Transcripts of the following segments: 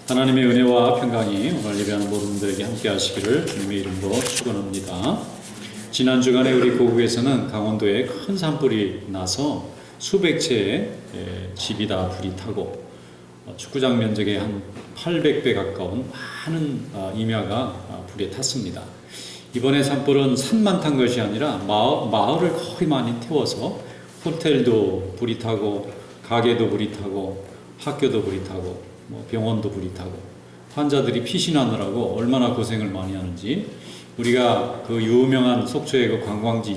하나님의 은혜와 평강이 오늘 예배하는 모든 분들에게 함께 하시기를 주님의 이름으로 축원합니다. 지난 주간에 우리 고국에서는 강원도에 큰 산불이 나서 수백 채의 집이 다 불이 타고 축구장 면적의 한 800배 가까운 많은 임야가 불에 탔습니다. 이번에 산불은 산만 탄 것이 아니라 마을을 거의 많이 태워서 호텔도 불이 타고 가게도 불이 타고 학교도 불이 타고 병원도 불이 타고 환자들이 피신하느라고 얼마나 고생을 많이 하는지, 우리가 그 유명한 속초의 그 관광지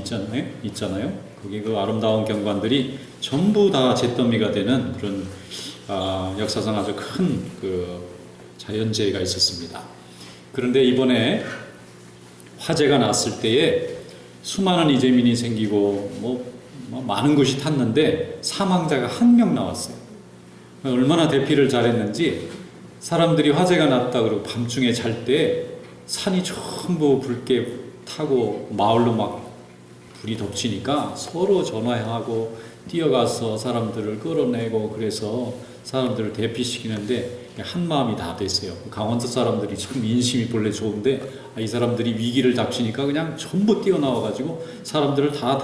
있잖아요. 거기 그 아름다운 경관들이 전부 다 잿더미가 되는 그런 역사상 아주 큰 그 자연재해가 있었습니다. 그런데 이번에 화재가 났을 때에 수많은 이재민이 생기고 많은 곳이 탔는데 사망자가 한 명 나왔어요. 얼마나 대피를 잘했는지 사람들이 화재가 났다 그러고 밤중에 잘 때 산이 전부 붉게 타고 마을로 막 불이 덮치니까 서로 전화하고 뛰어가서 사람들을 끌어내고 그래서 사람들을 대피시키는데 한 마음이 다 됐어요. 강원도 사람들이 참 인심이 본래 좋은데 이 사람들이 위기를 닥치니까 그냥 전부 뛰어나와가지고 사람들을 다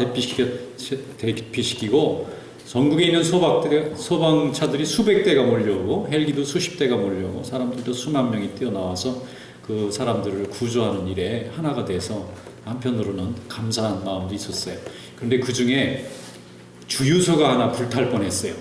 대피시키고 전국에 있는 소방차들이 수백 대가 몰려오고 헬기도 수십 대가 몰려오고 사람들도 수만 명이 뛰어나와서 그 사람들을 구조하는 일에 하나가 돼서 한편으로는 감사한 마음도 있었어요. 그런데 그 중에 주유소가 하나 불탈 뻔했어요.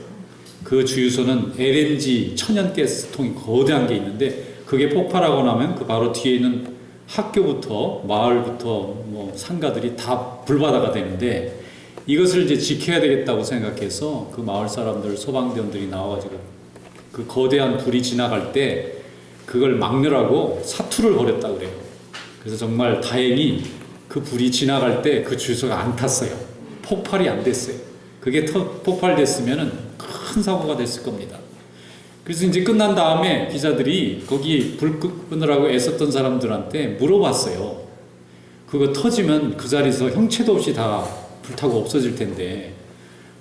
그 주유소는 LNG 천연가스통이 거대한 게 있는데 그게 폭발하고 나면 그 바로 뒤에 있는 학교부터 마을부터 상가들이 다 불바다가 되는데, 이것을 이제 지켜야 되겠다고 생각해서 그 마을 사람들, 소방대원들이 나와가지고 그 거대한 불이 지나갈 때 그걸 막느라고 사투를 벌였다고 그래요. 그래서 정말 다행히 그 불이 지나갈 때 그 주유소가 안 탔어요. 폭발이 안 됐어요. 그게 폭발됐으면은 큰 사고가 됐을 겁니다. 그래서 이제 끝난 다음에 기자들이 거기 불 끄느라고 애썼던 사람들한테 물어봤어요. 그거 터지면 그 자리에서 형체도 없이 다 불타고 없어질 텐데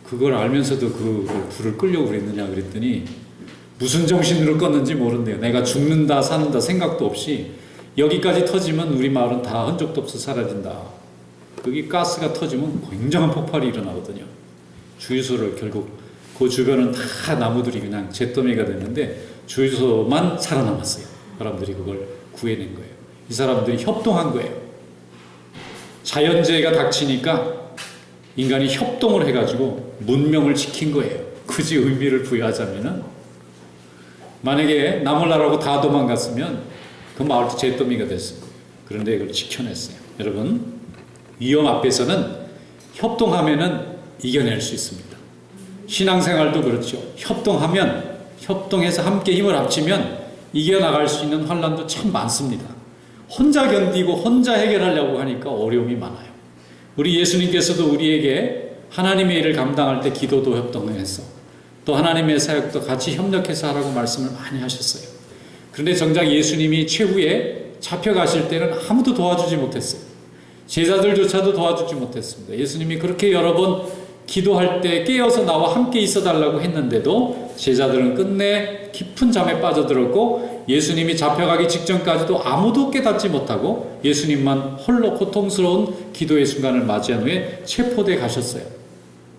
그걸 알면서도 그 불을 끄려고 그랬느냐 그랬더니 무슨 정신으로 껐는지 모른대요. 내가 죽는다 사는다 생각도 없이 여기까지 터지면 우리 마을은 다 흔적도 없어 사라진다. 거기 가스가 터지면 굉장한 폭발이 일어나거든요. 주유소를 결국 그 주변은 다 나무들이 그냥 잿더미가 됐는데 주유소만 살아남았어요. 사람들이 그걸 구해낸 거예요. 이 사람들이 협동한 거예요. 자연재해가 닥치니까 인간이 협동을 해가지고 문명을 지킨 거예요. 굳이 의미를 부여하자면은 만약에 나몰라라고 다 도망갔으면 그 마을도 잿더미가 됐을 거예요. 그런데 이걸 지켜냈어요. 여러분, 위험 앞에서는 협동하면은 이겨낼 수 있습니다. 신앙생활도 그렇죠. 협동해서 함께 힘을 합치면 이겨나갈 수 있는 환난도 참 많습니다. 혼자 견디고 혼자 해결하려고 하니까 어려움이 많아요. 우리 예수님께서도 우리에게 하나님의 일을 감당할 때 기도도 협동해서 또 하나님의 사역도 같이 협력해서 하라고 말씀을 많이 하셨어요. 그런데 정작 예수님이 최후에 잡혀가실 때는 아무도 도와주지 못했어요. 제자들조차도 도와주지 못했습니다. 예수님이 그렇게 여러 번 기도할 때 깨어서 나와 함께 있어달라고 했는데도 제자들은 끝내 깊은 잠에 빠져들었고 예수님이 잡혀가기 직전까지도 아무도 깨닫지 못하고 예수님만 홀로 고통스러운 기도의 순간을 맞이한 후에 체포돼 가셨어요.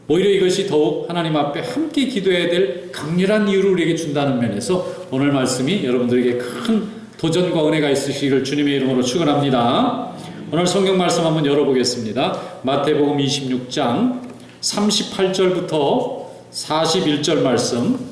오히려 이것이 더욱 하나님 앞에 함께 기도해야 될 강렬한 이유를 우리에게 준다는 면에서 오늘 말씀이 여러분들에게 큰 도전과 은혜가 있으시기를 주님의 이름으로 축원합니다. 오늘 성경 말씀 한번 열어보겠습니다. 마태복음 26장 38절부터 41절 말씀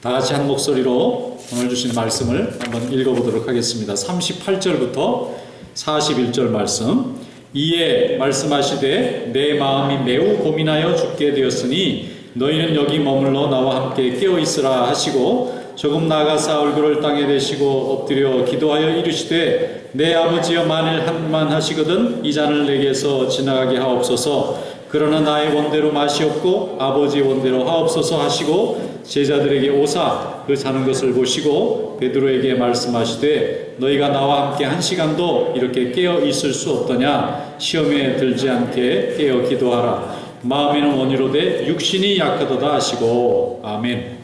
다 같이 한 목소리로 오늘 주신 말씀을 한번 읽어보도록 하겠습니다. 38절부터 41절 말씀. 이에 말씀하시되 내 마음이 매우 고민하여 죽게 되었으니 너희는 여기 머물러 나와 함께 깨어있으라 하시고 조금 나아가사 얼굴을 땅에 대시고 엎드려 기도하여 이르시되 내 아버지여 만일 한만 하시거든 이 잔을 내게서 지나가게 하옵소서. 그러나 나의 원대로 마시옵고 아버지의 원대로 하옵소서 하시고 제자들에게 오사 그 자는 것을 보시고 베드로에게 말씀하시되 너희가 나와 함께 한 시간도 이렇게 깨어 있을 수 없더냐. 시험에 들지 않게 깨어 기도하라. 마음에는 원이로되 육신이 약하도다 하시고. 아멘.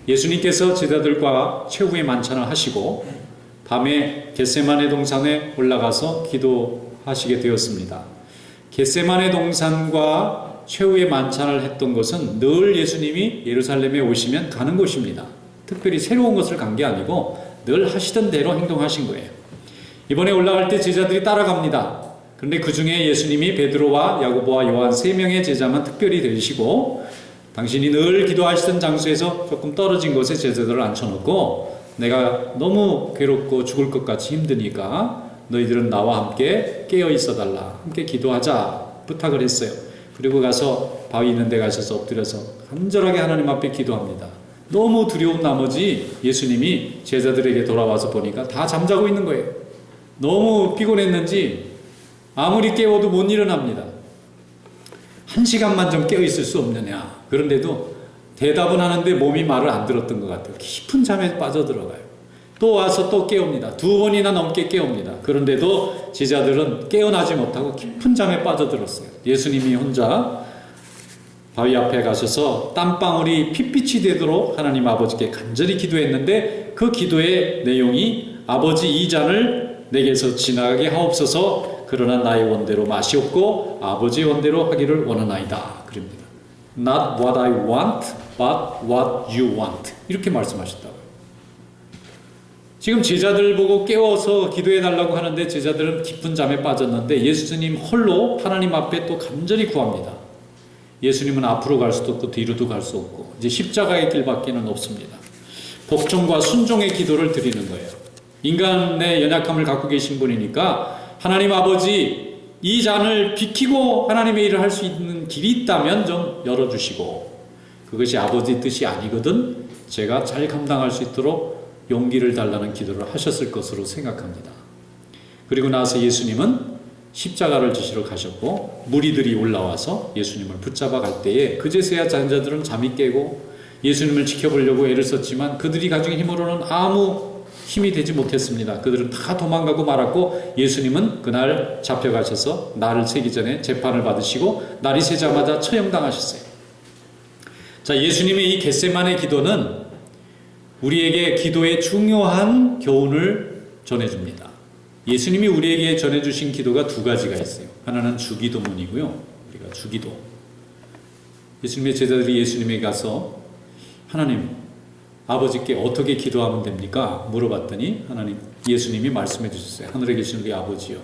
예수님께서 제자들과 최후의 만찬을 하시고 밤에 겟세마네 동산에 올라가서 기도하시게 되었습니다. 겟세마네 동산과 최후의 만찬을 했던 것은 늘 예수님이 예루살렘에 오시면 가는 곳입니다. 특별히 새로운 것을 간 게 아니고 늘 하시던 대로 행동하신 거예요. 이번에 올라갈 때 제자들이 따라갑니다. 그런데 그 중에 예수님이 베드로와 야고보와 요한 3명의 제자만 특별히 되시고 당신이 늘 기도하시던 장소에서 조금 떨어진 곳에 제자들을 앉혀놓고 내가 너무 괴롭고 죽을 것 같이 힘드니까 너희들은 나와 함께 깨어 있어달라. 함께 기도하자 부탁을 했어요. 그리고 가서 바위 있는 데 가셔서 엎드려서 간절하게 하나님 앞에 기도합니다. 너무 두려운 나머지 예수님이 제자들에게 돌아와서 보니까 다 잠자고 있는 거예요. 너무 피곤했는지 아무리 깨워도 못 일어납니다. 1시간만 좀 깨어 있을 수 없느냐. 그런데도 대답은 하는데 몸이 말을 안 들었던 것 같아요. 깊은 잠에 빠져들어가요. 또 와서 또 깨웁니다. 2번이나 넘게 깨웁니다. 그런데도 제자들은 깨어나지 못하고 깊은 잠에 빠져들었어요. 예수님이 혼자 바위 앞에 가셔서 땀방울이 핏빛이 되도록 하나님 아버지께 간절히 기도했는데 그 기도의 내용이 아버지 이 잔을 내게서 지나가게 하옵소서. 그러나 나의 원대로 마시옵고 아버지의 원대로 하기를 원하나이다. 그럽니다. Not what I want, but what you want. 이렇게 말씀하셨다고요. 지금 제자들 보고 깨워서 기도해달라고 하는데 제자들은 깊은 잠에 빠졌는데 예수님 홀로 하나님 앞에 또 간절히 구합니다. 예수님은 앞으로 갈 수도 없고 뒤로도 갈 수 없고 이제 십자가의 길밖에는 없습니다. 복종과 순종의 기도를 드리는 거예요. 인간의 연약함을 갖고 계신 분이니까 하나님 아버지 이 잔을 비키고 하나님의 일을 할 수 있는 길이 있다면 좀 열어주시고 그것이 아버지 뜻이 아니거든 제가 잘 감당할 수 있도록 용기를 달라는 기도를 하셨을 것으로 생각합니다. 그리고 나서 예수님은 십자가를 지시러 가셨고 무리들이 올라와서 예수님을 붙잡아 갈 때에 그제서야 제자들은 잠이 깨고 예수님을 지켜보려고 애를 썼지만 그들이 가진 힘으로는 아무 힘이 되지 못했습니다. 그들은 다 도망가고 말았고 예수님은 그날 잡혀가셔서 날을 새기 전에 재판을 받으시고 날이 새자마자 처형당하셨어요. 자, 예수님의 이 겟세마네 기도는 우리에게 기도의 중요한 교훈을 전해줍니다. 예수님이 우리에게 전해주신 기도가 2가지가 있어요. 하나는 주기도문이고요. 우리가 주기도. 예수님의 제자들이 예수님에게 가서 하나님, 아버지께 어떻게 기도하면 됩니까? 물어봤더니 예수님이 말씀해 주셨어요. 하늘에 계신 우리 아버지여,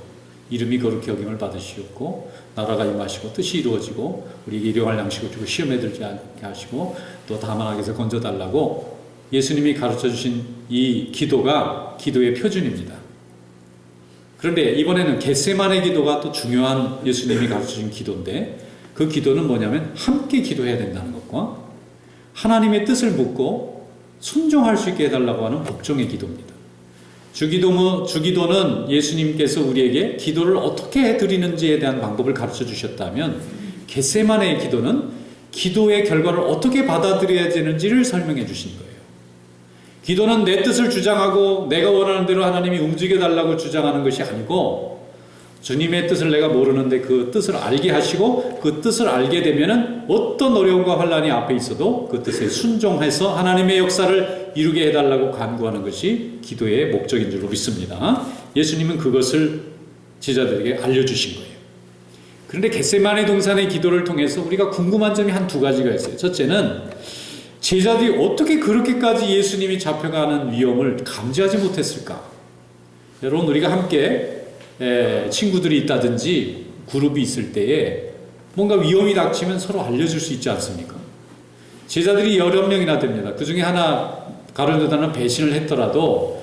이름이 거룩히 여김을 받으시옵고 나라가 임하시고 뜻이 이루어지고 우리에게 일용할 양식을 주고 시험에 들지 않게 하시고 또 다만 악에서 건져달라고 예수님이 가르쳐 주신 이 기도가 기도의 표준입니다. 그런데 이번에는 겟세마네 기도가 또 중요한 예수님이 가르쳐준 기도인데 그 기도는 뭐냐면 함께 기도해야 된다는 것과 하나님의 뜻을 묻고 순종할 수 있게 해달라고 하는 복종의 기도입니다. 주기도는 예수님께서 우리에게 기도를 어떻게 드리는지에 대한 방법을 가르쳐 주셨다면 겟세마네의 기도는 기도의 결과를 어떻게 받아들여야 되는지를 설명해 주신 거예요. 기도는 내 뜻을 주장하고 내가 원하는 대로 하나님이 움직여달라고 주장하는 것이 아니고 주님의 뜻을 내가 모르는데 그 뜻을 알게 하시고 그 뜻을 알게 되면은 어떤 어려움과 환난이 앞에 있어도 그 뜻에 순종해서 하나님의 역사를 이루게 해달라고 간구하는 것이 기도의 목적인 줄로 믿습니다. 예수님은 그것을 제자들에게 알려주신 거예요. 그런데 겟세마네 동산의 기도를 통해서 우리가 궁금한 점이 한 2가지가 있어요. 첫째는 제자들이 어떻게 그렇게까지 예수님이 잡혀가는 위험을 감지하지 못했을까? 여러분, 우리가 함께 친구들이 있다든지 그룹이 있을 때에 뭔가 위험이 닥치면 서로 알려줄 수 있지 않습니까? 제자들이 여러 명이나 됩니다. 그 중에 하나 가룟유다는 배신을 했더라도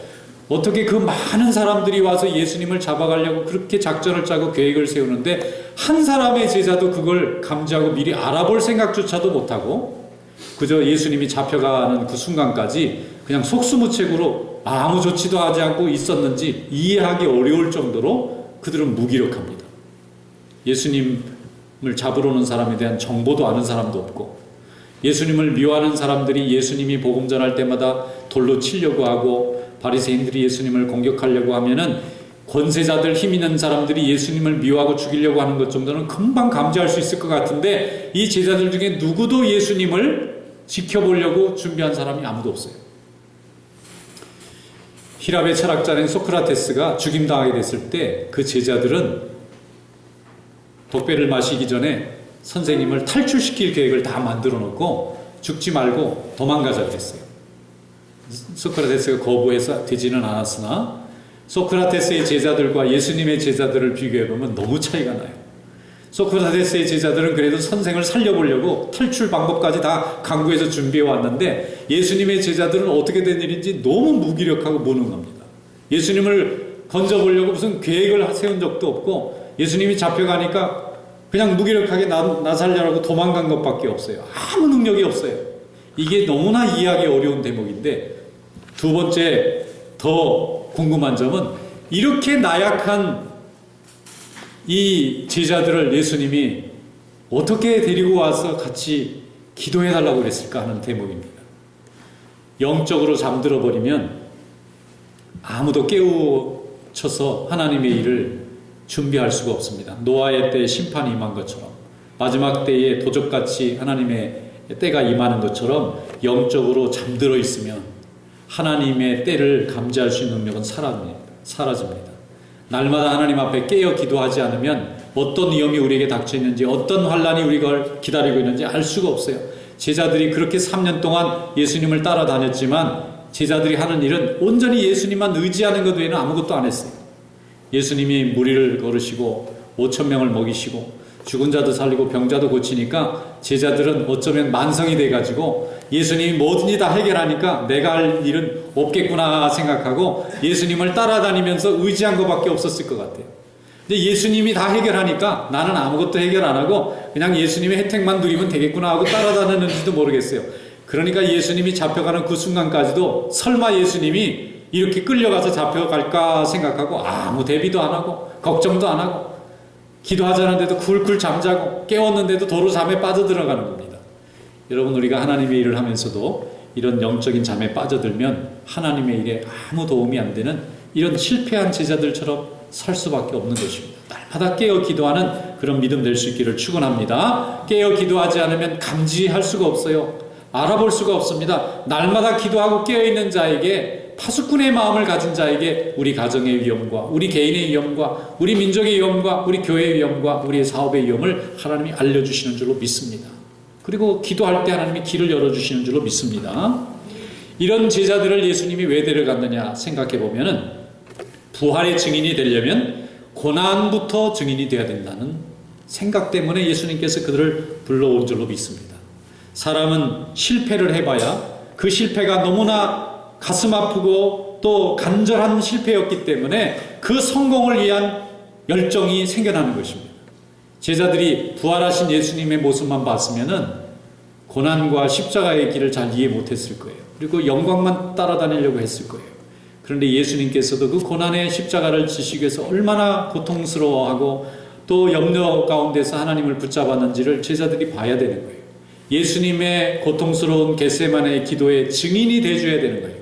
어떻게 그 많은 사람들이 와서 예수님을 잡아가려고 그렇게 작전을 짜고 계획을 세우는데 한 사람의 제자도 그걸 감지하고 미리 알아볼 생각조차도 못하고 그저 예수님이 잡혀가는 그 순간까지 그냥 속수무책으로 아무 조치도 하지 않고 있었는지 이해하기 어려울 정도로 그들은 무기력합니다. 예수님을 잡으러 오는 사람에 대한 정보도 아는 사람도 없고 예수님을 미워하는 사람들이 예수님이 복음 전할 때마다 돌로 치려고 하고 바리새인들이 예수님을 공격하려고 하면은 권세자들 힘 있는 사람들이 예수님을 미워하고 죽이려고 하는 것 정도는 금방 감지할 수 있을 것 같은데 이 제자들 중에 누구도 예수님을 지켜보려고 준비한 사람이 아무도 없어요. 히랍의 철학자인 소크라테스가 죽임당하게 됐을 때 그 제자들은 독배를 마시기 전에 선생님을 탈출시킬 계획을 다 만들어 놓고 죽지 말고 도망가자 그랬어요. 소크라테스가 거부해서 되지는 않았으나 소크라테스의 제자들과 예수님의 제자들을 비교해보면 너무 차이가 나요. 소크라테스의 제자들은 그래도 선생을 살려보려고 탈출 방법까지 다 강구해서 준비해 왔는데 예수님의 제자들은 어떻게 된 일인지 너무 무기력하고 무능합니다. 예수님을 건져보려고 무슨 계획을 세운 적도 없고 예수님이 잡혀가니까 그냥 무기력하게 나 살려라고 도망간 것밖에 없어요. 아무 능력이 없어요. 이게 너무나 이해하기 어려운 대목인데 두 번째 더 궁금한 점은 이렇게 나약한 이 제자들을 예수님이 어떻게 데리고 와서 같이 기도해 달라고 그랬을까 하는 대목입니다. 영적으로 잠들어 버리면 아무도 깨우쳐서 하나님의 일을 준비할 수가 없습니다. 노아의 때에 심판이 임한 것처럼 마지막 때에 도적같이 하나님의 때가 임하는 것처럼 영적으로 잠들어 있으면 하나님의 때를 감지할 수 있는 능력은 사라집니다. 날마다 하나님 앞에 깨어 기도하지 않으면 어떤 위험이 우리에게 닥쳐 있는지 어떤 환란이 우리가 기다리고 있는지 알 수가 없어요. 제자들이 그렇게 3년 동안 예수님을 따라다녔지만 제자들이 하는 일은 온전히 예수님만 의지하는 것 외에는 아무것도 안 했어요. 예수님이 무리를 걸으시고 5,000명을 먹이시고 죽은 자도 살리고 병자도 고치니까 제자들은 어쩌면 만성이 돼가지고 예수님이 뭐든지 다 해결하니까 내가 할 일은 없겠구나 생각하고 예수님을 따라다니면서 의지한 것밖에 없었을 것 같아요. 근데 예수님이 다 해결하니까 나는 아무것도 해결 안 하고 그냥 예수님의 혜택만 누리면 되겠구나 하고 따라다녔는지도 모르겠어요. 그러니까 예수님이 잡혀가는 그 순간까지도 설마 예수님이 이렇게 끌려가서 잡혀갈까 생각하고 아무 대비도 안 하고 걱정도 안 하고 기도하자는데도 굴굴 잠자고 깨웠는데도 도로 잠에 빠져들어가는 겁니다. 여러분 우리가 하나님의 일을 하면서도 이런 영적인 잠에 빠져들면 하나님의 일에 아무 도움이 안 되는 이런 실패한 제자들처럼 살 수밖에 없는 것입니다. 날마다 깨어 기도하는 그런 믿음 될 수 있기를 축원합니다. 깨어 기도하지 않으면 감지할 수가 없어요. 알아볼 수가 없습니다. 날마다 기도하고 깨어있는 자에게 파수꾼의 마음을 가진 자에게 우리 가정의 위험과 우리 개인의 위험과 우리 민족의 위험과 우리 교회의 위험과 우리의 사업의 위험을 하나님이 알려주시는 줄로 믿습니다. 그리고 기도할 때 하나님이 길을 열어주시는 줄로 믿습니다. 이런 제자들을 예수님이 왜 데려갔느냐 생각해 보면은 부활의 증인이 되려면 고난부터 증인이 되어야 된다는 생각 때문에 예수님께서 그들을 불러온 줄로 믿습니다. 사람은 실패를 해봐야 그 실패가 너무나 가슴 아프고 또 간절한 실패였기 때문에 그 성공을 위한 열정이 생겨나는 것입니다. 제자들이 부활하신 예수님의 모습만 봤으면은 고난과 십자가의 길을 잘 이해 못했을 거예요. 그리고 영광만 따라다니려고 했을 거예요. 그런데 예수님께서도 그 고난의 십자가를 지시기 위해서 얼마나 고통스러워하고 또 염려 가운데서 하나님을 붙잡았는지를 제자들이 봐야 되는 거예요. 예수님의 고통스러운 겟세마네의 기도의 증인이 돼줘야 되는 거예요.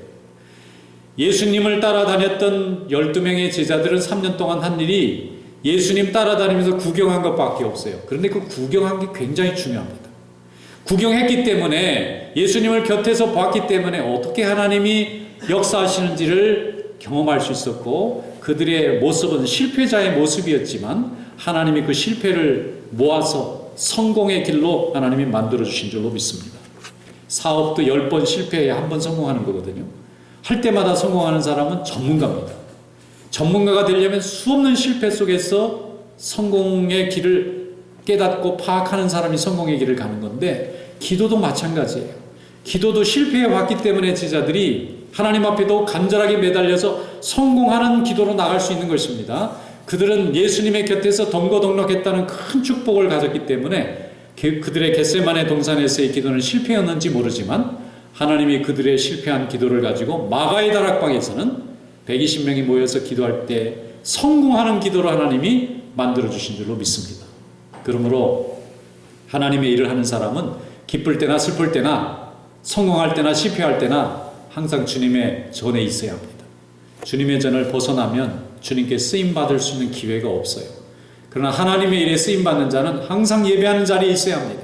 예수님을 따라다녔던 12명의 제자들은 3년 동안 한 일이 예수님 따라다니면서 구경한 것밖에 없어요. 그런데 그 구경한 게 굉장히 중요합니다. 구경했기 때문에 예수님을 곁에서 봤기 때문에 어떻게 하나님이 역사하시는지를 경험할 수 있었고 그들의 모습은 실패자의 모습이었지만 하나님이 그 실패를 모아서 성공의 길로 하나님이 만들어주신 줄로 믿습니다. 사업도 10번 실패해야 한 번 성공하는 거거든요. 할 때마다 성공하는 사람은 전문가입니다. 전문가가 되려면 수없는 실패 속에서 성공의 길을 깨닫고 파악하는 사람이 성공의 길을 가는 건데 기도도 마찬가지예요. 기도도 실패해 왔기 때문에 제자들이 하나님 앞에도 간절하게 매달려서 성공하는 기도로 나갈 수 있는 것입니다. 그들은 예수님의 곁에서 덩거덩락했다는 큰 축복을 가졌기 때문에 그들의 겟세마네 동산에서의 기도는 실패였는지 모르지만 하나님이 그들의 실패한 기도를 가지고 마가의 다락방에서는 120명이 모여서 기도할 때 성공하는 기도로 하나님이 만들어주신 줄로 믿습니다. 그러므로 하나님의 일을 하는 사람은 기쁠 때나 슬플 때나 성공할 때나 실패할 때나 항상 주님의 전에 있어야 합니다. 주님의 전을 벗어나면 주님께 쓰임받을 수 있는 기회가 없어요. 그러나 하나님의 일에 쓰임받는 자는 항상 예배하는 자리에 있어야 합니다.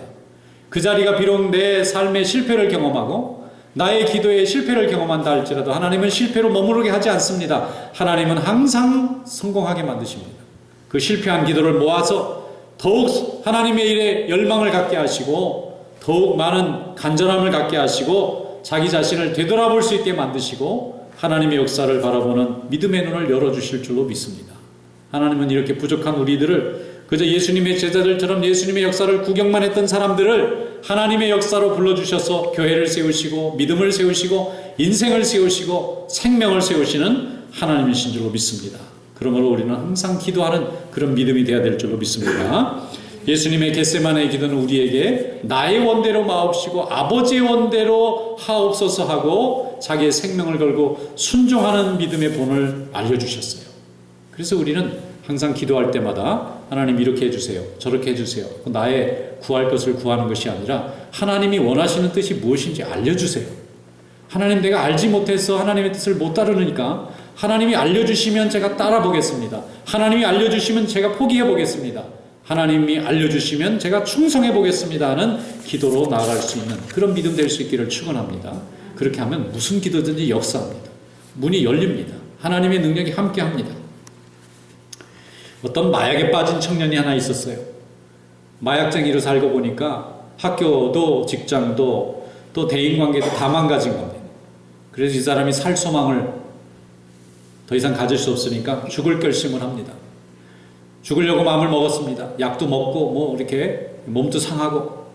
그 자리가 비록 내 삶의 실패를 경험하고 나의 기도의 실패를 경험한다 할지라도 하나님은 실패로 머무르게 하지 않습니다. 하나님은 항상 성공하게 만드십니다. 그 실패한 기도를 모아서 더욱 하나님의 일에 열망을 갖게 하시고 더욱 많은 간절함을 갖게 하시고 자기 자신을 되돌아볼 수 있게 만드시고 하나님의 역사를 바라보는 믿음의 눈을 열어주실 줄로 믿습니다. 하나님은 이렇게 부족한 우리들을 그저 예수님의 제자들처럼 예수님의 역사를 구경만 했던 사람들을 하나님의 역사로 불러주셔서 교회를 세우시고 믿음을 세우시고 인생을 세우시고 생명을 세우시는 하나님이신 줄로 믿습니다. 그러므로 우리는 항상 기도하는 그런 믿음이 되어야 될 줄로 믿습니다. 예수님의 겟세마네의 기도는 우리에게 나의 원대로 마옵시고 아버지의 원대로 하옵소서 하고 자기의 생명을 걸고 순종하는 믿음의 본을 알려주셨어요. 그래서 우리는 항상 기도할 때마다 하나님 이렇게 해주세요, 저렇게 해주세요. 나의 구할 것을 구하는 것이 아니라 하나님이 원하시는 뜻이 무엇인지 알려주세요. 하나님, 내가 알지 못해서 하나님의 뜻을 못 따르니까 하나님이 알려주시면 제가 따라보겠습니다. 하나님이 알려주시면 제가 포기해보겠습니다. 하나님이 알려주시면 제가 충성해보겠습니다 하는 기도로 나아갈 수 있는 그런 믿음 될 수 있기를 축원합니다. 그렇게 하면 무슨 기도든지 역사합니다. 문이 열립니다. 하나님의 능력이 함께합니다. 어떤 마약에 빠진 청년이 하나 있었어요. 마약쟁이로 살고 보니까 학교도 직장도 또 대인관계도 다 망가진 겁니다. 그래서 이 사람이 살 소망을 더 이상 가질 수 없으니까 죽을 결심을 합니다. 죽으려고 마음을 먹었습니다. 약도 먹고 뭐 이렇게 몸도 상하고.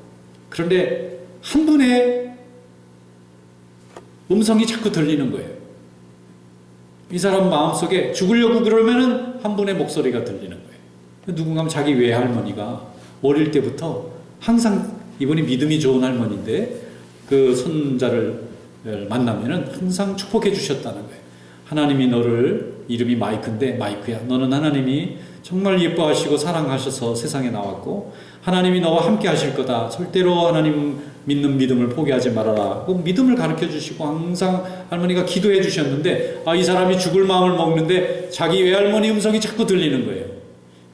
그런데 한 분의 음성이 자꾸 들리는 거예요. 이 사람 마음속에 죽으려고 그러면은 한 분의 목소리가 들리는 거예요. 누군가 자기 외할머니가 어릴 때부터 항상 이분이 믿음이 좋은 할머니인데 그 손자를 만나면은 항상 축복해 주셨다는 거예요. 하나님이 너를, 이름이 마이크인데 마이크야, 너는 하나님이 정말 예뻐하시고 사랑하셔서 세상에 나왔고 하나님이 너와 함께 하실 거다. 절대로 하나님 믿는 믿음을 포기하지 말아라. 꼭 믿음을 가르쳐 주시고 항상 할머니가 기도해 주셨는데 이 사람이 죽을 마음을 먹는데 자기 외할머니 음성이 자꾸 들리는 거예요.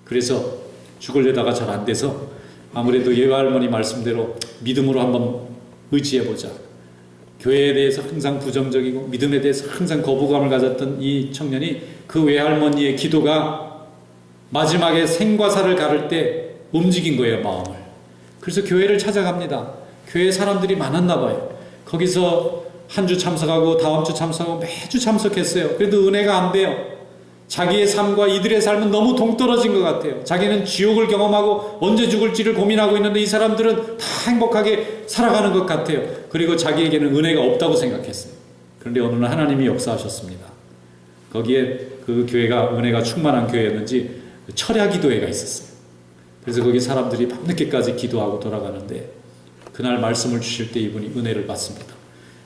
그래서 죽으려다가 잘 안 돼서 아무래도 외할머니 말씀대로 믿음으로 한번 의지해보자. 교회에 대해서 항상 부정적이고 믿음에 대해서 항상 거부감을 가졌던 이 청년이 그 외할머니의 기도가 마지막에 생과 사를 가를 때 움직인 거예요, 마음을. 그래서 교회를 찾아갑니다. 교회에 사람들이 많았나 봐요. 거기서 한 주 참석하고 다음 주 참석하고 매주 참석했어요. 그래도 은혜가 안 돼요. 자기의 삶과 이들의 삶은 너무 동떨어진 것 같아요. 자기는 지옥을 경험하고 언제 죽을지를 고민하고 있는데 이 사람들은 다 행복하게 살아가는 것 같아요. 그리고 자기에게는 은혜가 없다고 생각했어요. 그런데 어느 날 하나님이 역사하셨습니다. 거기에 그 교회가 은혜가 충만한 교회였는지 철야 기도회가 있었어요. 그래서 거기 사람들이 밤늦게까지 기도하고 돌아가는데 그날 말씀을 주실 때 이분이 은혜를 받습니다.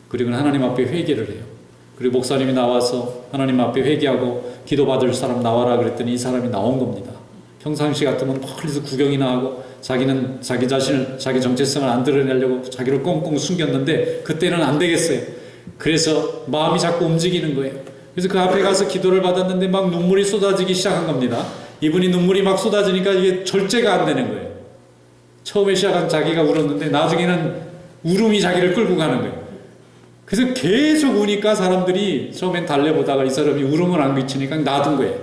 그리고 하나님 앞에 회개를 해요. 그리고 목사님이 나와서 하나님 앞에 회개하고 기도받을 사람 나와라 그랬더니 이 사람이 나온 겁니다. 평상시 같으면 멀리서 구경이나 하고 자기는 자기 자신을, 자기 정체성을 안 드러내려고 자기를 꽁꽁 숨겼는데 그때는 안 되겠어요. 그래서 마음이 자꾸 움직이는 거예요. 그래서 그 앞에 가서 기도를 받았는데 막 눈물이 쏟아지기 시작한 겁니다. 이분이 눈물이 막 쏟아지니까 이게 절제가 안 되는 거예요. 처음에 시작한 자기가 울었는데 나중에는 울음이 자기를 끌고 가는 거예요. 그래서 계속 우니까 사람들이 처음엔 달래보다가 이 사람이 울음을 안 그치니까 놔둔 거예요.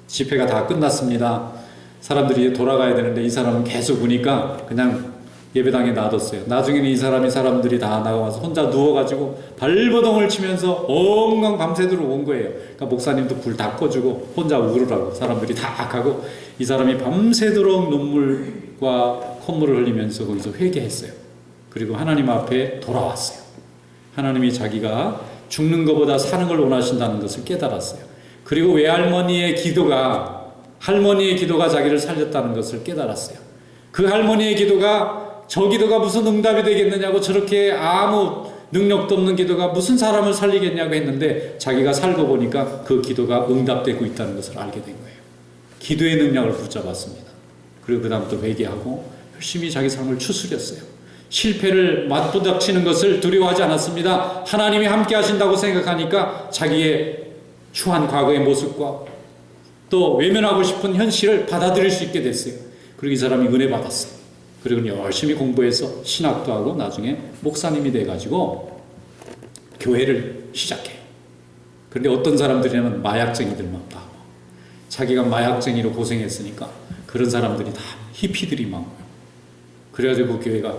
집회가 다 끝났습니다. 사람들이 돌아가야 되는데 이 사람은 계속 우니까 그냥 예배당에 놔뒀어요. 나중에는 이 사람들이 다 나가서 혼자 누워가지고 발버둥을 치면서 엉엉 밤새도록 온 거예요. 그러니까 목사님도 불 다 꺼주고 혼자 울으라고 사람들이 다 하고 이 사람이 밤새도록 눈물과 콧물을 흘리면서 거기서 회개했어요. 그리고 하나님 앞에 돌아왔어요. 하나님이 자기가 죽는 것보다 사는 걸 원하신다는 것을 깨달았어요. 그리고 외할머니의 기도가, 할머니의 기도가 자기를 살렸다는 것을 깨달았어요. 그 할머니의 기도가 저 기도가 무슨 응답이 되겠느냐고, 저렇게 아무 능력도 없는 기도가 무슨 사람을 살리겠냐고 했는데 자기가 살고 보니까 그 기도가 응답되고 있다는 것을 알게 된 거예요. 기도의 능력을 붙잡았습니다. 그리고 그 다음부터 회개하고 열심히 자기 삶을 추스렸어요. 실패를 맞부닥치는 것을 두려워하지 않았습니다. 하나님이 함께 하신다고 생각하니까 자기의 추한 과거의 모습과 또 외면하고 싶은 현실을 받아들일 수 있게 됐어요. 그리고 이 사람이 은혜 받았어요. 그리고 열심히 공부해서 신학도 하고 나중에 목사님이 돼가지고 교회를 시작해요. 그런데 어떤 사람들이냐면 마약쟁이들만 다 자기가 마약쟁이로 고생했으니까 그런 사람들이 다 히피들이 많고요. 그래가지고 그 교회가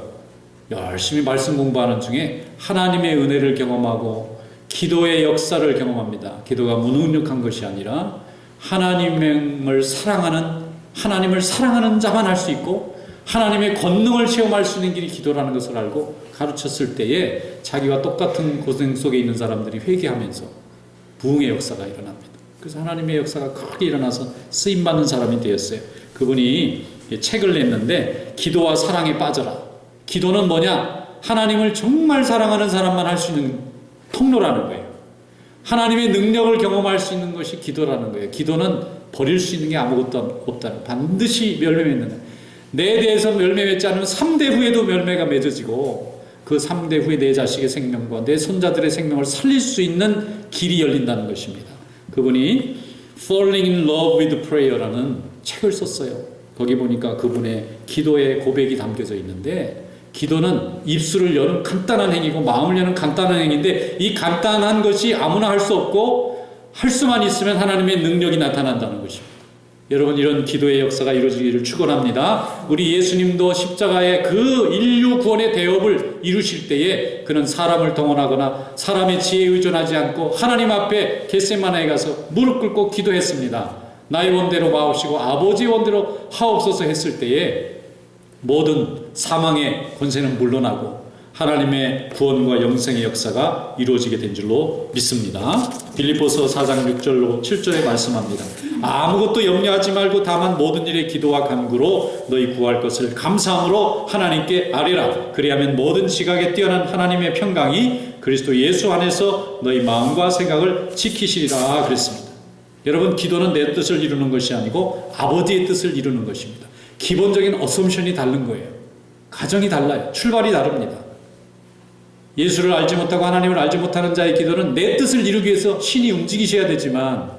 열심히 말씀 공부하는 중에 하나님의 은혜를 경험하고 기도의 역사를 경험합니다. 기도가 무능력한 것이 아니라 하나님을 사랑하는 자만 할 수 있고 하나님의 권능을 체험할 수 있는 길이 기도라는 것을 알고 가르쳤을 때에 자기와 똑같은 고생 속에 있는 사람들이 회개하면서 부흥의 역사가 일어납니다. 그래서 하나님의 역사가 크게 일어나서 쓰임받는 사람이 되었어요. 그분이 책을 냈는데 기도와 사랑에 빠져라. 기도는 뭐냐? 하나님을 정말 사랑하는 사람만 할 수 있는 통로라는 거예요. 하나님의 능력을 경험할 수 있는 것이 기도라는 거예요. 기도는 버릴 수 있는 게 아무것도 없다는, 반드시 열매 맺는다. 내 대해서 열매 맺지 않으면 3대 후에도 열매가 맺어지고 그 3대 후에 내 자식의 생명과 내 손자들의 생명을 살릴 수 있는 길이 열린다는 것입니다. 그분이 Falling in Love with Prayer라는 책을 썼어요. 거기 보니까 그분의 기도의 고백이 담겨져 있는데, 기도는 입술을 여는 간단한 행위고 마음을 여는 간단한 행위인데, 이 간단한 것이 아무나 할 수 없고 할 수만 있으면 하나님의 능력이 나타난다는 것입니다. 여러분, 이런 기도의 역사가 이루어지기를 축원합니다. 우리 예수님도 십자가의 그 인류 구원의 대업을 이루실 때에 그는 사람을 동원하거나 사람의 지혜에 의존하지 않고 하나님 앞에 겟세마네에 가서 무릎 꿇고 기도했습니다. 나의 원대로 마옵시고 아버지의 원대로 하옵소서 했을 때에 모든 사망의 권세는 물러나고 하나님의 구원과 영생의 역사가 이루어지게 된 줄로 믿습니다. 빌립보서 4장 6절로 7절에 말씀합니다. 아무것도 염려하지 말고 다만 모든 일에 기도와 간구로 너희 구할 것을 감사함으로 하나님께 아뢰라. 그리하면 모든 지각에 뛰어난 하나님의 평강이 그리스도 예수 안에서 너희 마음과 생각을 지키시리라 그랬습니다. 여러분, 기도는 내 뜻을 이루는 것이 아니고 아버지의 뜻을 이루는 것입니다. 기본적인 어썸션이 다른 거예요. 가정이 달라요. 출발이 다릅니다. 예수를 알지 못하고 하나님을 알지 못하는 자의 기도는 내 뜻을 이루기 위해서 신이 움직이셔야 되지만,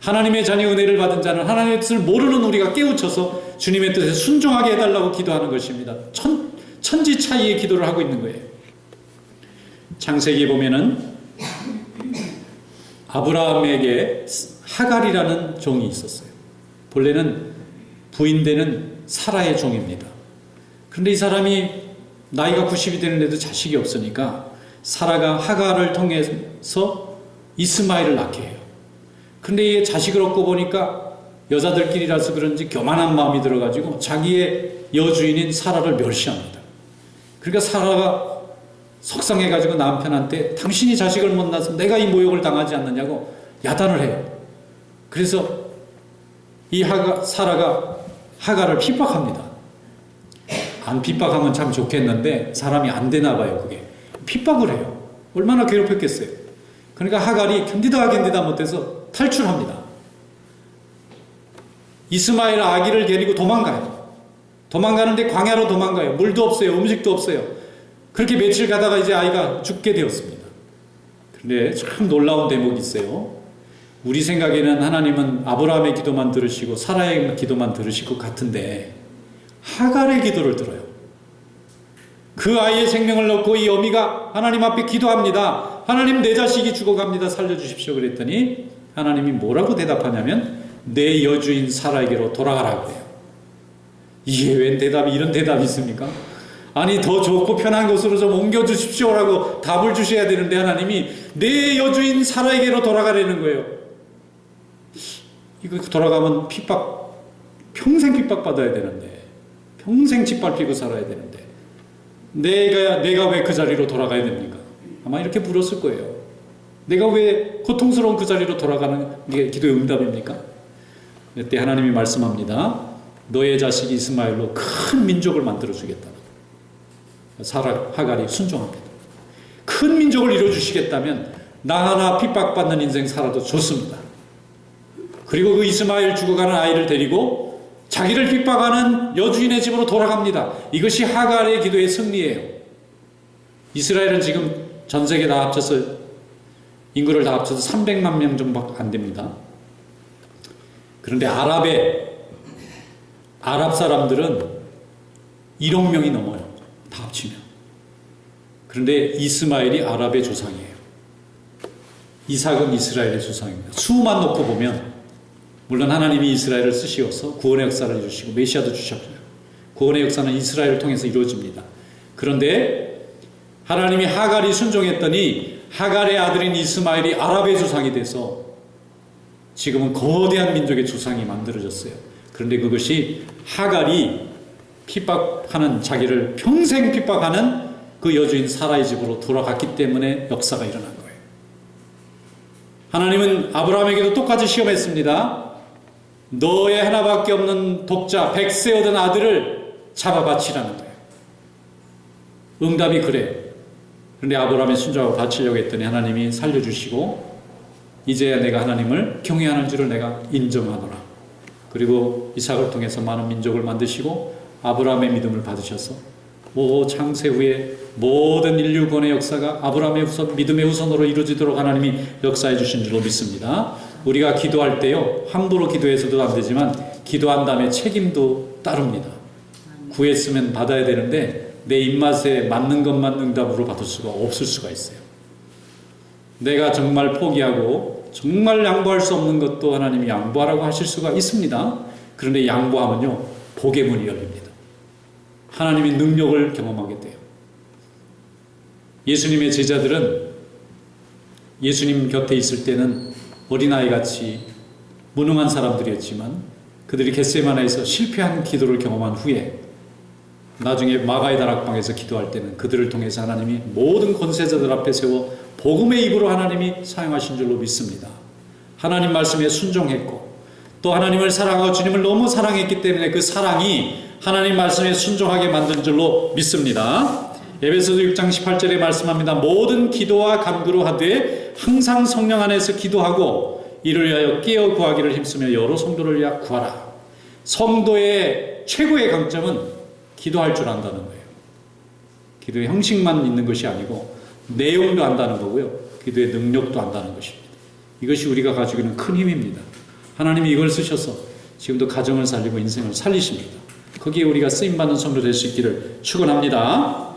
하나님의 자녀 은혜를 받은 자는 하나님의 뜻을 모르는 우리가 깨우쳐서 주님의 뜻에 순종하게 해달라고 기도하는 것입니다. 천지 차이의 기도를 하고 있는 거예요. 창세기에 보면은 아브라함에게 하갈이라는 종이 있었어요. 본래는 부인되는 사라의 종입니다. 그런데 이 사람이 나이가 90이 되는데도 자식이 없으니까 사라가 하갈을 통해서 이스마엘을 낳게 해요. 그런데 이 자식을 얻고 보니까 여자들끼리라서 그런지 교만한 마음이 들어가지고 자기의 여주인인 사라를 멸시합니다. 그러니까 사라가 속상해가지고 남편한테 당신이 자식을 못 낳아서 내가 이 모욕을 당하지 않느냐고 야단을 해요. 그래서 이 사라가 하갈을 핍박합니다. 안 핍박하면 참 좋겠는데 사람이 안 되나 봐요. 그게 핍박을 해요. 얼마나 괴롭혔겠어요. 그러니까 하갈이 견디다 못해서 탈출합니다. 이스마엘 아기를 데리고 도망가요. 도망가는데 광야로 도망가요. 물도 없어요. 음식도 없어요. 그렇게 며칠 가다가 이제 아이가 죽게 되었습니다. 그런데 참 놀라운 대목이 있어요. 우리 생각에는 하나님은 아브라함의 기도만 들으시고 사라의 기도만 들으실 것 같은데 하갈의 기도를 들어요. 그 아이의 생명을 넣고 이 어미가 하나님 앞에 기도합니다. 하나님, 내 자식이 죽어갑니다. 살려주십시오. 그랬더니 하나님이 뭐라고 대답하냐면 내 여주인 사라에게로 돌아가라고 해요. 이게 웬 대답이, 이런 대답이 있습니까? 아니, 더 좋고 편한 곳으로 좀 옮겨주십시오라고 답을 주셔야 되는데 하나님이 내 여주인 사라에게로 돌아가라는 거예요. 이거 돌아가면 평생 핍박받아야 되는데, 평생 짓밟히고 살아야 되는데 내가 왜 그 자리로 돌아가야 됩니까? 아마 이렇게 물었을 거예요. 내가 왜 고통스러운 그 자리로 돌아가는 게 기도의 응답입니까? 그때 하나님이 말씀합니다. 너의 자식이 이스마엘로 큰 민족을 만들어주겠다. 사라, 하갈이 순종합니다. 큰 민족을 이루어주시겠다면 나 하나 핍박받는 인생 살아도 좋습니다. 그리고 그 이스마엘 죽어가는 아이를 데리고 자기를 핍박하는 여주인의 집으로 돌아갑니다. 이것이 하갈의 기도의 승리예요. 이스라엘은 지금 전 세계 다 합쳐서 인구를 다 합쳐서 300만 명 정도밖에 안 됩니다. 그런데 아랍 사람들은 1억 명이 넘어요. 다 합치면. 그런데 이스마엘이 아랍의 조상이에요. 이삭은 이스라엘의 조상입니다. 수만 놓고 보면 물론 하나님이 이스라엘을 쓰시어서 구원의 역사를 이루시고 메시아도 주셨고요. 구원의 역사는 이스라엘을 통해서 이루어집니다. 그런데 하나님이 하갈이 순종했더니 하갈의 아들인 이스마엘이 아랍의 조상이 돼서 지금은 거대한 민족의 조상이 만들어졌어요. 그런데 그것이 하갈이 핍박하는, 자기를 평생 핍박하는 그 여주인 사라의 집으로 돌아갔기 때문에 역사가 일어난 거예요. 하나님은 아브라함에게도 똑같이 시험했습니다. 너의 하나밖에 없는 독자 100세 얻은 아들을 잡아 바치라는 거예요. 응답이 그래. 그런데 아브라함이 순종하고 바치려고 했더니 하나님이 살려주시고 이제야 내가 하나님을 경외하는 줄을 내가 인정하노라. 그리고 이삭을 통해서 많은 민족을 만드시고 아브라함의 믿음을 받으셔서 창세 후에 모든 인류권의 역사가 아브라함의 후손, 믿음의 후손으로 이루어지도록 하나님이 역사해 주신 줄로 믿습니다. 우리가 기도할 때요, 함부로 기도해서도 안 되지만 기도한 다음에 책임도 따릅니다. 구했으면 받아야 되는데 내 입맛에 맞는 것만 응답으로 받을 수가 없을 수가 있어요. 내가 정말 포기하고 정말 양보할 수 없는 것도 하나님이 양보하라고 하실 수가 있습니다. 그런데 양보하면요, 복의 문이 열립니다. 하나님의 능력을 경험하게 돼요. 예수님의 제자들은 예수님 곁에 있을 때는 어린아이같이 무능한 사람들이었지만 그들이 겟세마네에서 실패한 기도를 경험한 후에 나중에 마가의 다락방에서 기도할 때는 그들을 통해서 하나님이 모든 권세자들 앞에 세워 복음의 입으로 하나님이 사용하신 줄로 믿습니다. 하나님 말씀에 순종했고 또 하나님을 사랑하고 주님을 너무 사랑했기 때문에 그 사랑이 하나님 말씀에 순종하게 만든 줄로 믿습니다. 에베소서 6장 18절에 말씀합니다. 모든 기도와 간구로 하되 항상 성령 안에서 기도하고 이를 위하여 깨어 구하기를 힘쓰며 여러 성도를 위하여 구하라. 성도의 최고의 강점은 기도할 줄 안다는 거예요. 기도의 형식만 있는 것이 아니고 내용도 안다는 거고요. 기도의 능력도 안다는 것입니다. 이것이 우리가 가지고 있는 큰 힘입니다. 하나님이 이걸 쓰셔서 지금도 가정을 살리고 인생을 살리십니다. 거기에 우리가 쓰임받는 성도 될 수 있기를 축원합니다.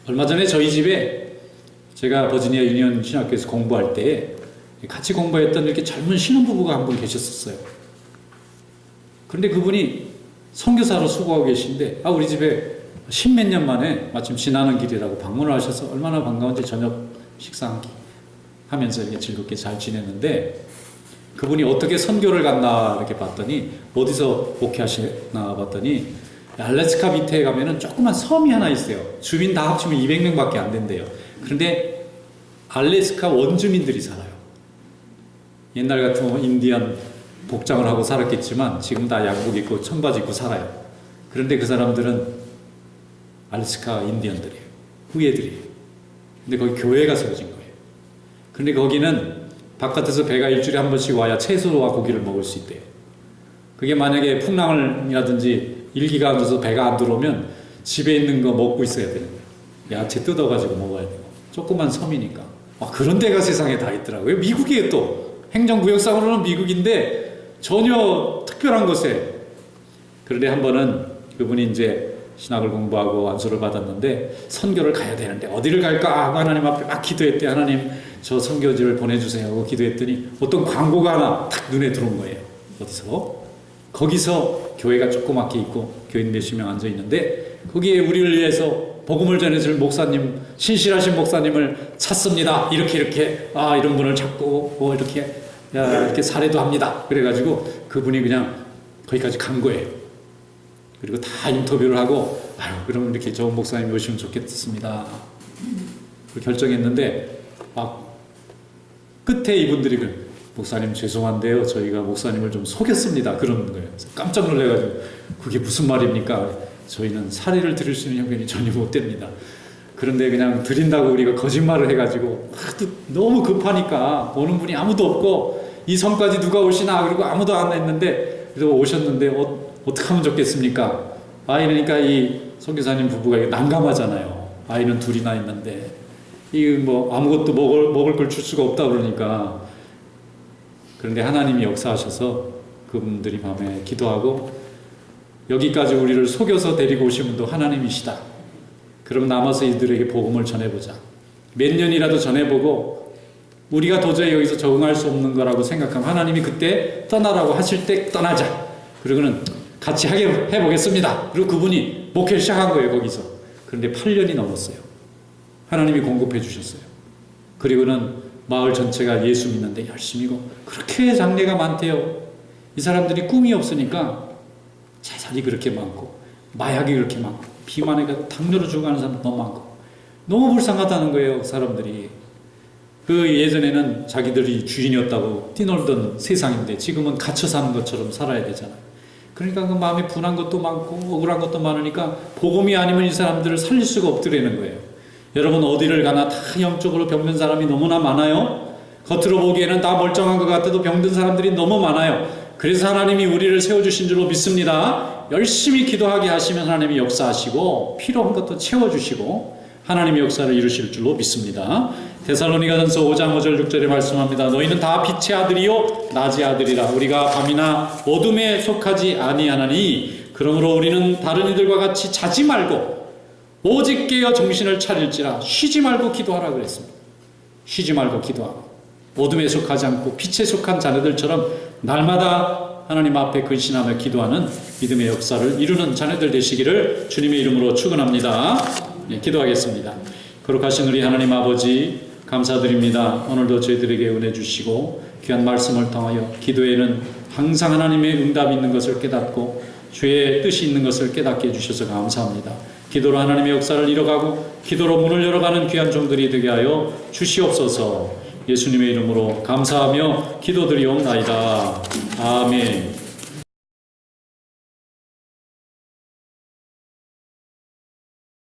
얼마 전에 저희 집에 제가 버지니아 유니언 신학교에서 공부할 때 같이 공부했던 이렇게 젊은 신혼부부가 한 분 계셨었어요. 그런데 그분이 선교사로 수고하고 계신데 우리 집에 십몇 년 만에 마침 지나는 길이라고 방문을 하셔서 얼마나 반가운지 저녁 식사 하면서 이렇게 즐겁게 잘 지냈는데 그분이 어떻게 선교를 갔나 이렇게 봤더니 어디서 목회하시나 봤더니 알래스카 밑에 가면은 조그만 섬이 하나 있어요. 주민 다 합치면 200명밖에 안 된대요. 그런데 알래스카 원주민들이 살아요. 옛날 같으면 인디언 복장을 하고 살았겠지만 지금 다 양복 입고 청바지 입고 살아요. 그런데 그 사람들은 알래스카 인디언들이에요. 후예들이에요. 근데 거기 교회가 세워진 거예요. 그런데 거기는 바깥에서 배가 일주일에 한 번씩 와야 채소와 고기를 먹을 수 있대요. 그게 만약에 풍랑이라든지 일기가 안 져서 배가 안 들어오면 집에 있는 거 먹고 있어야 되는 거예요. 야채 뜯어가지고 먹어야 되고. 조그만 섬이니까. 그런 데가 세상에 다 있더라고요. 미국이에요 또. 행정구역상으로는 미국인데 전혀 특별한 곳에. 그런데 한 번은 그분이 이제 신학을 공부하고 안수를 받았는데 선교를 가야 되는데 어디를 갈까 하고 하나님 앞에 막 기도했대. 하나님 저 선교지를 보내주세요 하고 기도했더니 어떤 광고가 하나 탁 눈에 들어온 거예요. 어디서? 거기서 교회가 조그맣게 있고 교인 몇십 명 앉아 있는데 거기에 우리를 위해서 복음을 전해줄 목사님, 신실하신 목사님을 찾습니다. 이렇게 이런 분을 찾고 이렇게 사례도 합니다. 그래가지고 그분이 그냥 거기까지 간 거예요. 그리고 다 인터뷰를 하고 그럼 이렇게 좋은 목사님이 오시면 좋겠습니다. 결정했는데 끝에 이분들이 목사님 죄송한데요. 저희가 목사님을 좀 속였습니다. 그러는 거예요. 그래서 깜짝 놀래가지고 그게 무슨 말입니까? 저희는 사례를 드릴 수 있는 형편이 전혀 못 됩니다. 그런데 그냥 드린다고 우리가 거짓말을 해가지고 너무 급하니까 오는 분이 아무도 없고 이 섬까지 누가 오시나 그리고 아무도 안 했는데 그래서 오셨는데 어떻게 하면 좋겠습니까? 그러니까 이 선교사님 부부가 난감하잖아요. 아이는 둘이나 있는데 이 아무것도 먹을 걸 줄 수가 없다 그러니까. 그런데 하나님이 역사하셔서 그분들이 밤에 기도하고 여기까지 우리를 속여서 데리고 오신 분도 하나님이시다. 그럼 남아서 이들에게 복음을 전해보자. 몇 년이라도 전해보고 우리가 도저히 여기서 적응할 수 없는 거라고 생각하면 하나님이 그때 떠나라고 하실 때 떠나자. 그러고는 같이 해보겠습니다. 그리고 그분이 목회를 시작한 거예요, 거기서. 그런데 8년이 넘었어요. 하나님이 공급해 주셨어요. 그리고는 마을 전체가 예수 믿는데 열심히고 그렇게 장래가 많대요. 이 사람들이 꿈이 없으니까 재산이 그렇게 많고 마약이 그렇게 많고 비만에 당뇨로 죽어가는 사람 너무 많고 너무 불쌍하다는 거예요, 사람들이. 그 예전에는 자기들이 주인이었다고 뛰놀던 세상인데 지금은 갇혀 사는 것처럼 살아야 되잖아요. 그러니까 그 마음에 분한 것도 많고 억울한 것도 많으니까 복음이 아니면 이 사람들을 살릴 수가 없더라는 거예요. 여러분 어디를 가나 다 영적으로 병든 사람이 너무나 많아요. 겉으로 보기에는 다 멀쩡한 것 같아도 병든 사람들이 너무 많아요. 그래서 하나님이 우리를 세워주신 줄로 믿습니다. 열심히 기도하게 하시면 하나님이 역사하시고 필요한 것도 채워주시고 하나님의 역사를 이루실 줄로 믿습니다. 데살로니가전서 5장 5절 6절에 말씀합니다. 너희는 다 빛의 아들이요 낮의 아들이라. 우리가 밤이나 어둠에 속하지 아니하나니 그러므로 우리는 다른 이들과 같이 자지 말고 오직 깨어 정신을 차릴지라. 쉬지 말고 기도하라 그랬습니다. 쉬지 말고 기도하라. 어둠에 속하지 않고 빛에 속한 자녀들처럼 날마다 하나님 앞에 근신하며 기도하는 믿음의 역사를 이루는 자녀들 되시기를 주님의 이름으로 축원합니다. 네, 기도하겠습니다. 거룩하신 우리 하나님 아버지 감사드립니다. 오늘도 저희들에게 은혜 주시고 귀한 말씀을 통하여 기도에는 항상 하나님의 응답이 있는 것을 깨닫고 주의 뜻이 있는 것을 깨닫게 해주셔서 감사합니다. 기도로 하나님의 역사를 이뤄가고 기도로 문을 열어가는 귀한 종들이 되게 하여 주시옵소서. 예수님의 이름으로 감사하며 기도드리옵나이다. 아멘.